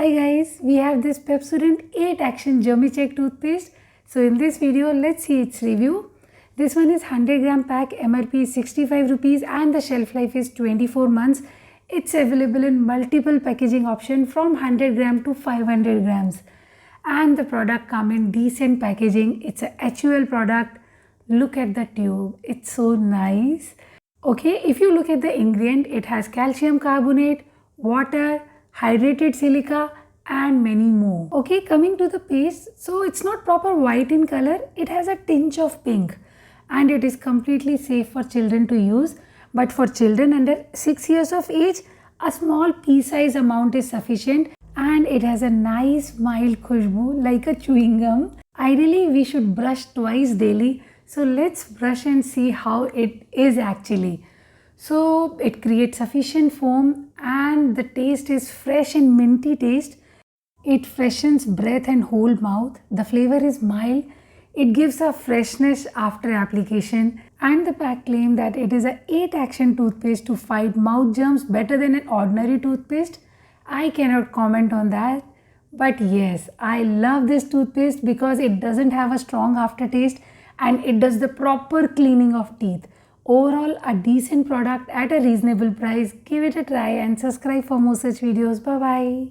Hi guys, we have this Pepsodent 8 Action Germicheck Toothpaste. So in this video, let's see its review. This one is 100 gram pack, MRP is 65 rupees and the shelf life is 24 months. It's available in multiple packaging options from 100 gram to 500 grams. And the product comes in decent packaging. It's a HUL product. Look at the tube. It's so nice. Okay, if you look at the ingredient, it has calcium carbonate, water, hydrated silica and many more. Okay, coming to the paste, so it's not proper white in color, it has a tinge of pink and it is completely safe for children to use. But for children under 6 years of age, a small pea size amount is sufficient and it has a nice mild khushbu like a chewing gum. Ideally, we should brush twice daily. So let's brush and see how it is actually. So it creates sufficient foam and the taste is fresh and minty taste. It freshens breath and whole mouth. The flavor is mild. It gives a freshness after application. And the pack claim that it is a 8 action toothpaste to fight mouth germs better than an ordinary toothpaste. I cannot comment on that. But yes, I love this toothpaste because it doesn't have a strong aftertaste and it does the proper cleaning of teeth. Overall, a decent product at a reasonable price. Give it a try and subscribe for more such videos. Bye bye.